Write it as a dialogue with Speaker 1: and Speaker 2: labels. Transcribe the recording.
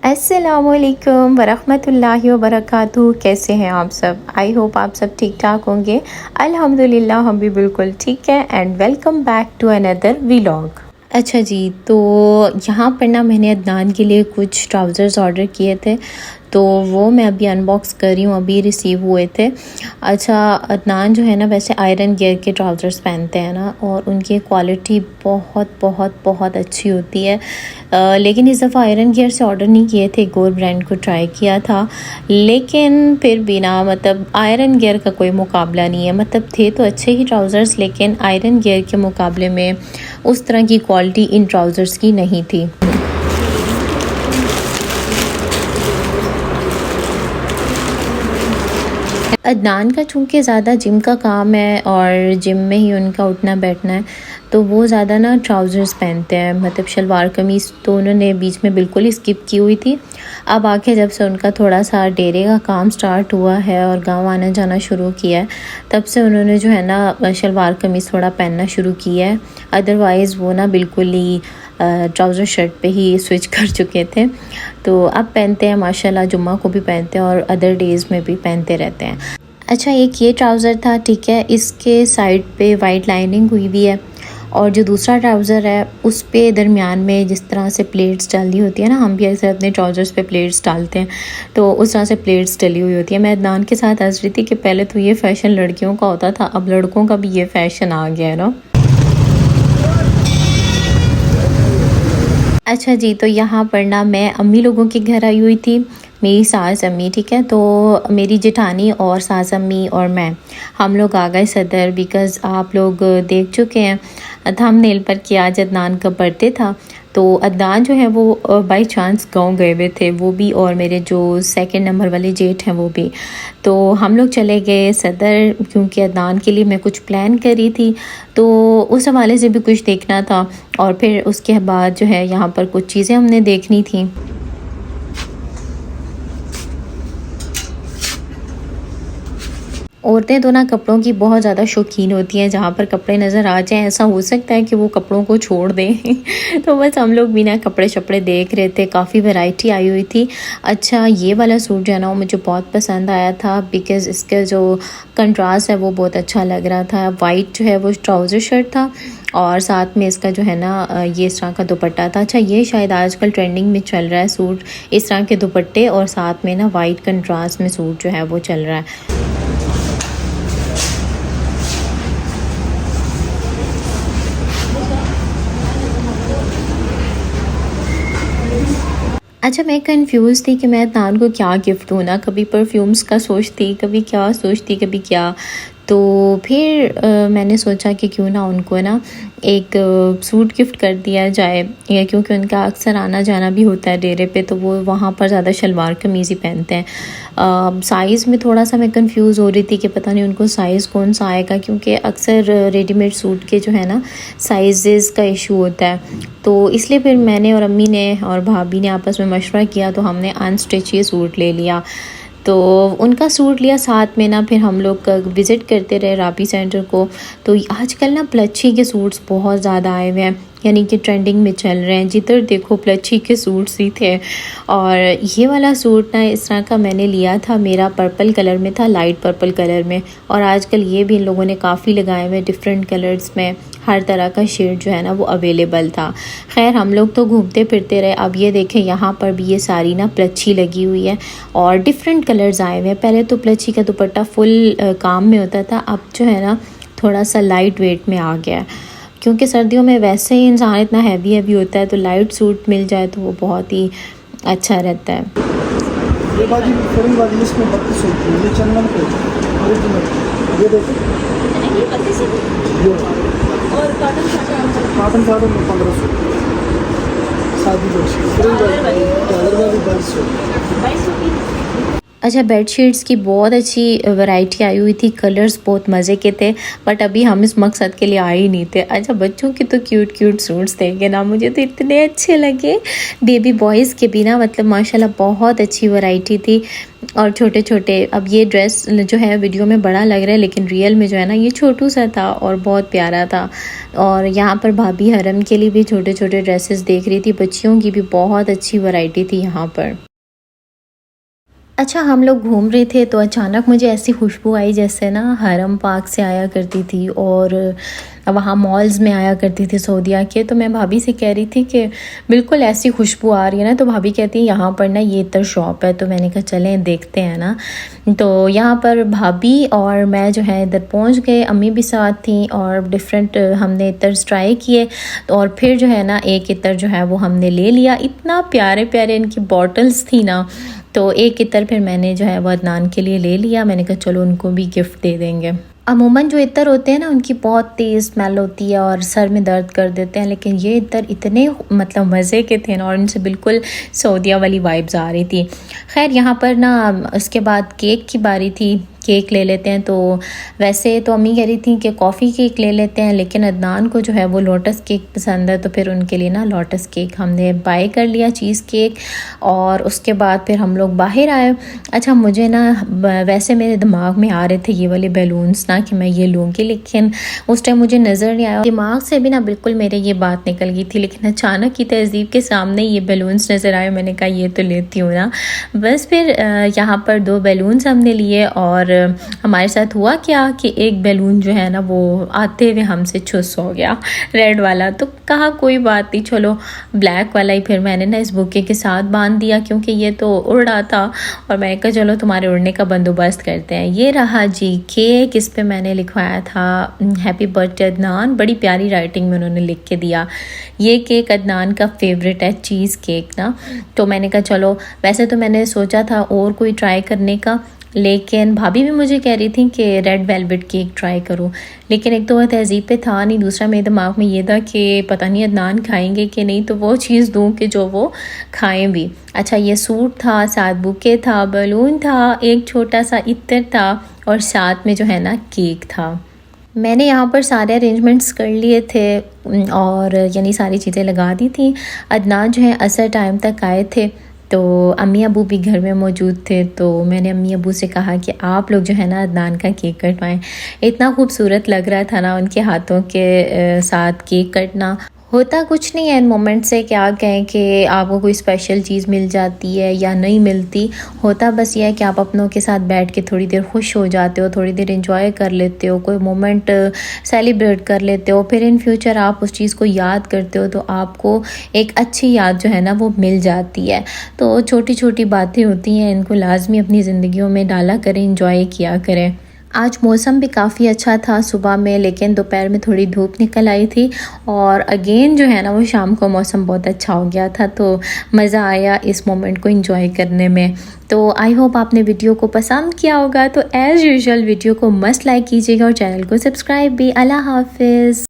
Speaker 1: अस्सलामुअलैकुम वरहमतुल्लाहि वबरकातुहू। कैसे हैं आप सब? आई होप आप सब ठीक ठाक होंगे। अल्हम्दुलिल्लाह हम भी बिल्कुल ठीक है। And welcome back to another vlog. अच्छा जी, तो यहाँ पर ना मैंने अदनान के लिए कुछ ट्राउज़र्स ऑर्डर किए थे, तो वो मैं अभी अनबॉक्स कर रही हूँ, अभी रिसीव हुए थे। अच्छा, अदनान जो है ना वैसे आयरन गियर के ट्राउज़र्स पहनते हैं ना, और उनकी क्वालिटी बहुत बहुत बहुत अच्छी होती है। लेकिन इस दफ़ा आयरन गियर से ऑर्डर नहीं किए थे, एक और ब्रांड को ट्राई किया था, लेकिन फिर भी ना मतलब आयरन गियर का कोई मुकाबला नहीं है। मतलब थे तो अच्छे ही ट्राउज़र्स, लेकिन आयरन गियर के मुकाबले में उस तरह की क्वालिटी इन ट्राउज़र्स की नहीं थी। अदनान का चूँकि ज़्यादा जिम का काम है और जिम में ही उनका उठना बैठना है, तो वो ज़्यादा ना ट्राउज़र्स पहनते हैं। मतलब शलवार कमीज़ तो उन्होंने बीच में बिल्कुल ही स्किप की हुई थी। अब आके जब से उनका थोड़ा सा डेरे का काम स्टार्ट हुआ है और गांव आना जाना शुरू किया है, तब से उन्होंने जो है ना शलवार कमीज़ थोड़ा पहनना शुरू किया है। अदरवाइज़ वो ना बिल्कुल ही ट्राउज़र शर्ट पे ही स्विच कर चुके थे। तो अब पहनते हैं माशाल्लाह, जुम्मा को भी पहनते हैं और अदर डेज़ में भी पहनते रहते हैं। अच्छा, एक ये ट्राउज़र था, ठीक है, इसके साइड पे वाइट लाइनिंग हुई हुई है, और जो दूसरा ट्राउज़र है उस पे दरमियान में जिस तरह से प्लेट्स डाली होती है ना, हम भी अक्सर अपने ट्राउज़र्स पे प्लेट्स डालते हैं, तो उस तरह से प्लेट्स डली हुई होती है। मैं अदनान के साथ हंस रही थी कि पहले तो ये फ़ैशन लड़कियों का होता था, अब लड़कों का भी ये फ़ैशन आ गया है ना। अच्छा जी, तो यहाँ पर ना मैं अम्मी लोगों के घर आई हुई थी, मेरी सास अम्मी, ठीक है। तो मेरी जेठानी और सास अम्मी और मैं, हम लोग आ गए सदर, बिकॉज़ आप लोग देख चुके हैं थंबनेल पर कि आज अदनान का बर्थडे था। तो अदनान जो है वो बाय चांस गांव गए हुए थे, वो भी, और मेरे जो सेकंड नंबर वाले जेठ हैं वो भी। तो हम लोग चले गए सदर, क्योंकि अदनान के लिए मैं कुछ प्लान करी थी, तो उस हवाले से भी कुछ देखना था, और फिर उसके बाद जो है यहाँ पर कुछ चीज़ें हमने देखनी थी। औरतें तो ना कपड़ों की बहुत ज़्यादा शौकीन होती हैं, जहाँ पर कपड़े नज़र आ जाएं ऐसा हो सकता है कि वो कपड़ों को छोड़ दें। तो बस हम लोग भी ना कपड़े शपड़े देख रहे थे, काफ़ी वैरायटी आई हुई थी। अच्छा, ये वाला सूट जो है ना वो मुझे बहुत पसंद आया था, बिकॉज़ इसका जो कंट्रास्ट है वो बहुत अच्छा लग रहा था। वाइट जो है वो ट्राउज़र शर्ट था, और साथ में इसका जो है ना ये इस तरह का दुपट्टा था। अच्छा, ये शायद आजकल ट्रेंडिंग में चल रहा है सूट, इस तरह के दुपट्टे और साथ में ना वाइट कंट्रास्ट में सूट जो है वो चल रहा है। अच्छा, मैं कंफ्यूज थी कि मैं अदनान को क्या गिफ्ट दूँ ना, कभी परफ्यूम्स का सोचती, कभी क्या सोचती, कभी क्या। तो फिर मैंने सोचा कि क्यों ना उनको ना एक सूट गिफ्ट कर दिया जाए, या क्योंकि उनका अक्सर आना जाना भी होता है डेरे पे, तो वो वहाँ पर ज़्यादा शलवार कमीज़ ही पहनते हैं। साइज़ में थोड़ा सा मैं कंफ्यूज हो रही थी कि पता नहीं उनको साइज़ कौन सा आएगा, क्योंकि अक्सर रेडीमेड सूट के जो है ना साइज़ का इशू होता है। तो इसलिए फिर मैंने और अम्मी ने और भाभी ने आपस में मशवरा किया, तो हमने अनस्टिच ये सूट ले लिया। तो उनका सूट लिया, साथ में ना फिर हम लोग विज़िट करते रहे राबी सेंटर को। तो आजकल ना प्लच्छी के सूट्स बहुत ज़्यादा आए हुए हैं, यानी कि ट्रेंडिंग में चल रहे हैं, जिधर देखो प्लच्छी के सूट्स ही थे। और ये वाला सूट ना इस तरह का मैंने लिया था, मेरा पर्पल कलर में था, लाइट पर्पल कलर में, और आजकल ये भी इन लोगों ने काफ़ी लगाए हुए डिफरेंट कलर्स में, हर तरह का शेड जो है ना वो अवेलेबल था। खैर, हम लोग तो घूमते फिरते रहे। अब ये देखें, यहाँ पर भी ये सारी ना प्लच्छी लगी हुई है और डिफरेंट कलर्स आए हुए हैं। पहले तो प्लच्छी का दुपट्टा फुल काम में होता था, अब जो है ना थोड़ा सा लाइट वेट में आ गया है, क्योंकि सर्दियों में वैसे ही इंसान इतना हैवी हैवी होता है, तो लाइट सूट मिल जाए तो वो बहुत ही अच्छा रहता है।
Speaker 2: ये बाजी फरी बाजी इसमें 32 होती है, ये चंदन पे ओरिजिनल, ये देखो
Speaker 3: ये 32
Speaker 2: ये
Speaker 3: और कॉटन
Speaker 2: कॉटन साड़ों में 1500, शादी
Speaker 3: चादर वाली
Speaker 2: 2200
Speaker 3: की।
Speaker 1: अच्छा, बेडशीट्स की बहुत अच्छी वैरायटी आई हुई थी, कलर्स बहुत मज़े के थे, बट अभी हम इस मकसद के लिए आए ही नहीं थे। अच्छा, बच्चों के तो क्यूट क्यूट सूट्स देखे ना, मुझे तो इतने अच्छे लगे। बेबी बॉयज़ के भी ना मतलब माशाल्लाह बहुत अच्छी वैरायटी थी, और छोटे छोटे। अब ये ड्रेस जो है वीडियो में बड़ा लग रहा है, लेकिन रियल में जो है ना ये छोटू सा था और बहुत प्यारा था। और यहाँ पर भाभी हरम के लिए भी छोटे छोटे ड्रेसेस देख रही थी, बच्चियों की भी बहुत अच्छी वैरायटी थी यहाँ पर। अच्छा, हम लोग घूम रहे थे तो अचानक मुझे ऐसी खुशबू आई जैसे ना हरम पार्क से आया करती थी और वहाँ मॉल्स में आया करती थी सऊदीया के। तो मैं भाभी से कह रही थी कि बिल्कुल ऐसी खुशबू आ रही है ना। तो भाभी कहती है यहाँ पर ना ये इतर शॉप है। तो मैंने कहा चलें देखते हैं ना। तो यहाँ पर भाभी और मैं जो है इधर पहुँच गए, अम्मी भी साथ थी और डिफरेंट हमने इतर ट्राई किए। और फिर जो है ना एक इतर जो है वो हमने ले लिया। इतना प्यारे प्यारे इनकी बॉटल्स थी ना, तो एक इतर फिर मैंने जो है वो अदनान के लिए ले लिया। मैंने कहा चलो उनको भी गिफ्ट दे देंगे। अमूमन जो इतर होते हैं ना उनकी बहुत तेज़ स्मेल होती है और सर में दर्द कर देते हैं, लेकिन ये इतर इतने मतलब मज़े के थे ना और इनसे बिल्कुल सऊदीया वाली वाइब्स आ रही थी। खैर यहाँ पर ना उसके बाद केक की बारी थी, केक ले लेते हैं। तो वैसे तो अम्मी कह रही थी कि कॉफ़ी केक ले लेते हैं, लेकिन अदनान को जो है वो लोटस केक पसंद है। तो फिर उनके लिए ना लोटस केक हमने बाय कर लिया, चीज़ केक। और उसके बाद फिर हम लोग बाहर आए। अच्छा, मुझे ना वैसे मेरे दिमाग में आ रहे थे ये वाले बैलून्स ना कि मैं ये लूँगी, लेकिन उस टाइम मुझे नज़र नहीं आया। दिमाग से भी ना बिल्कुल मेरे ये बात निकल गई थी, लेकिन अचानक की तहज़ीब के सामने ये बैलून्स नज़र आए। मैंने कहा ये तो लेती हूँ ना। बस फिर यहाँ पर 2 बैलून्स हमने लिए और हमारे साथ हुआ क्या कि एक बैलून जो है ना वो आते हुए हमसे छुस हो गया, रेड वाला। तो कहा कोई बात नहीं, चलो ब्लैक वाला ही फिर मैंने ना इस बुके के साथ बांध दिया, क्योंकि ये तो उड़ रहा था। और मैंने कहा चलो तुम्हारे उड़ने का बंदोबस्त करते हैं। ये रहा जी केक, इस पे मैंने लिखवाया था हैप्पी बर्थडे अदनान। बड़ी प्यारी राइटिंग में उन्होंने लिख के दिया। ये केक अदनान का फेवरेट है, चीज़ केक ना। तो मैंने कहा चलो, वैसे तो मैंने सोचा था और कोई ट्राई करने का, लेकिन भाभी भी मुझे कह रही थी कि रेड वेलवेट केक ट्राई करो, लेकिन एक तो वह तहज़ीब पे था नहीं, दूसरा मेरे दिमाग में ये था कि पता नहीं अदनान खाएंगे कि नहीं, तो वो चीज़ दूँ कि जो वो खाएं भी। अच्छा, ये सूट था, साथ बुके था, बैलून था, एक छोटा सा इत्र था और साथ में जो है ना केक था। मैंने यहाँ पर सारे अरेंजमेंट्स कर लिए थे और यानी सारी चीज़ें लगा दी थी। अदनान जो है असर टाइम तक आए थे, तो अम्मी अबू भी घर में मौजूद थे। तो मैंने अम्मी अबू से कहा कि आप लोग जो है ना अदनान का केक कटवाएं। इतना खूबसूरत लग रहा था ना उनके हाथों के साथ केक कटना। होता कुछ नहीं है इन मोमेंट से, क्या कहें कि आपको कोई स्पेशल चीज़ मिल जाती है या नहीं मिलती। होता बस ये है कि आप अपनों के साथ बैठ के थोड़ी देर खुश हो जाते हो, थोड़ी देर एंजॉय कर लेते हो, कोई मोमेंट सेलिब्रेट कर लेते हो, फिर इन फ्यूचर आप उस चीज़ को याद करते हो तो आपको एक अच्छी याद जो है ना वो मिल जाती है। तो छोटी छोटी बातें होती हैं, इनको लाजमी अपनी ज़िंदगियों में डाला करें, इंजॉय किया करें। आज मौसम भी काफ़ी अच्छा था सुबह में, लेकिन दोपहर में थोड़ी धूप निकल आई थी और अगेन जो है ना वो शाम को मौसम बहुत अच्छा हो गया था। तो मज़ा आया इस मोमेंट को एंजॉय करने में। तो आई होप आपने वीडियो को पसंद किया होगा। तो एज़ यूजुअल वीडियो को मस्ट लाइक कीजिएगा और चैनल को सब्सक्राइब भी। अल्लाह हाफिज़।